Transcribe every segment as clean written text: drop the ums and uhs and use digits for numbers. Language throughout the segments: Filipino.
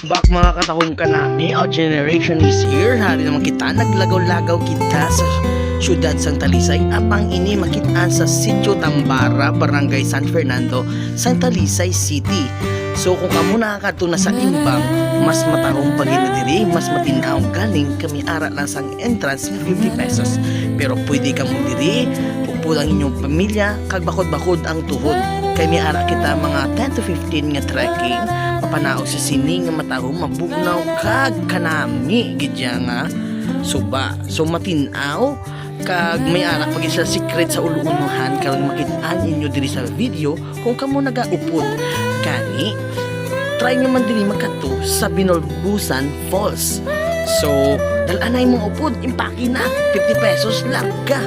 Bak mga katahong kanami, our generation is here. Hari naman kita, naglagaw-lagaw kita sa syudad Sang Talisay. Apang ini makitaan sa Sitio Tambara, Barangay San Fernando, Sang Talisay City. So kung kamo nakakatuna sa imbang, mas matahong pag-inadiri, mas matinaong galing, kami ara lang sang entrance 50 pesos. Pero pwede ka mo diri, upo ang inyong pamilya, kag bakod-bakod ang tuhod. Kami ara kita mga 10 to 15 nga trekking, papanaog sa sining nga matahong mabugnaw kag kanami gidya nga suba. So matinaw kag may ara pag isa secret sa uluunuhan karon makitaan inyo diri sa video kung kamo nagaupod kani try nyo man diri magkato sa Binolbusan Falls. So dalanay mong upod impaki na 50 pesos larga.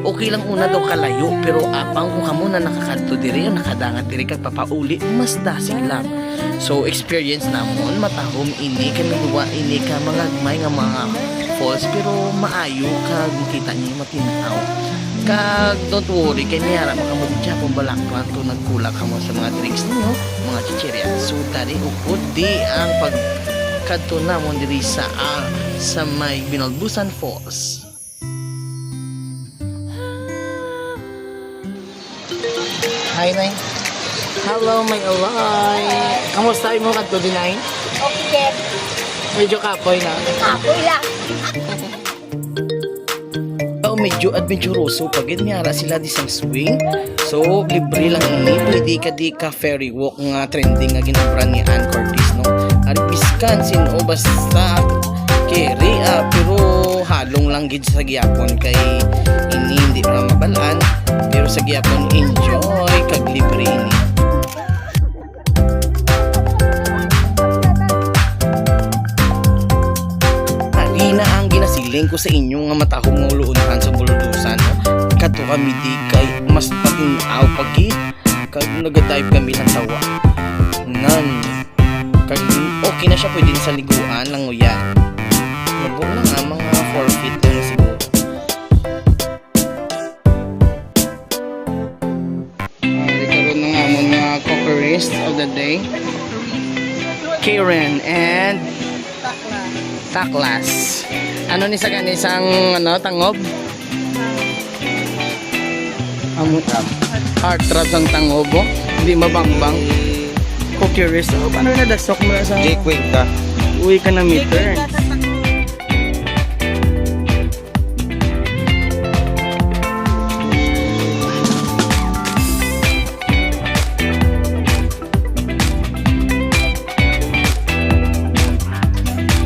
Okay lang una daw kalayo pero apang kung kamo na nakakadto diri o nakadangat diri kag papauli mas dasig lang. So experience namon matahom ini kami duwa ini ka mga gmay nga mga falls pero maayo kag makita niyo matinaw. Kag don't worry kay niya ra makamudya kung balakwan to nagkulak kamo sa mga drinks niyo, mga chichirya. So dari upod di ang pagkadto namon diri sa may Binolbusan Falls. Hi, Nay. Hello, my alay. Kamusta mo kadto dinay? Okay. Medyo kapoy na. Kapoy lang. Medyo adventuroso pag nyara sila di sang swing. So, libre lang ini. Pwede ka di ka ferry walk nga trending nga ginabra ni Ann Curtis, no? Ari Wisconsin o basta carry pero halong lang gid sa gyapon kay ini hindi ra mabalaan. Pero sa gyapon enjoy kag libre ini. Ari na ang ginasiling ko sa inyo nga matahong nga uluunahan sa Buldusan, no? Kadto kami di kay mas patinaw pagi kag nagadive kami ng tawa. Nan kag okay na siya pwede sa liguan lang uya. Labo lang mga 4 feet lang siguro. Karon na nga mga cookerist of the day. Karen and Taklas. Ano ni sa kanisang tangob? Heart trap ng tangobo. Hindi mabangbang. Cookerist. Oh, paano na dasok mo sa... J-Quick ka. Uwi ka na meter.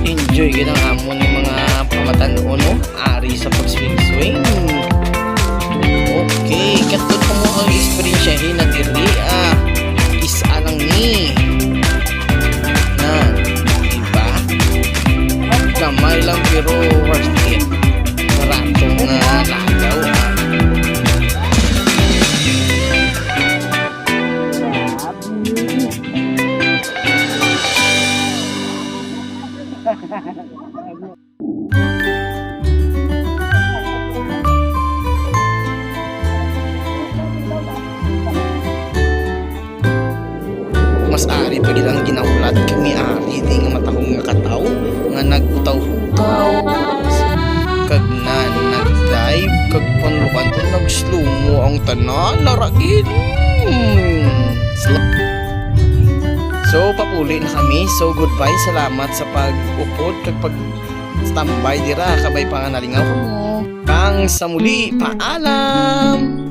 Enjoy ka ng amon ng mga pamatanon, no? Ari sa pag-swing-swing. Okay, katod ko mo ang experience na diri, isa lang ni. Na, diba? Kamay lang pero worth it. Maratong lagaw, mas ari pa gilang ginaulat kami ari di nga matahong nga kataw nga nagutaw-utaw kag nag-dive kag panlukan ko nag-slow mo ang tanan narain. So papuli na kami. So goodbye, salamat sa pag-upod kag pag-standby dira kabay pangangalingaw ko. Kang sa muli, paalam.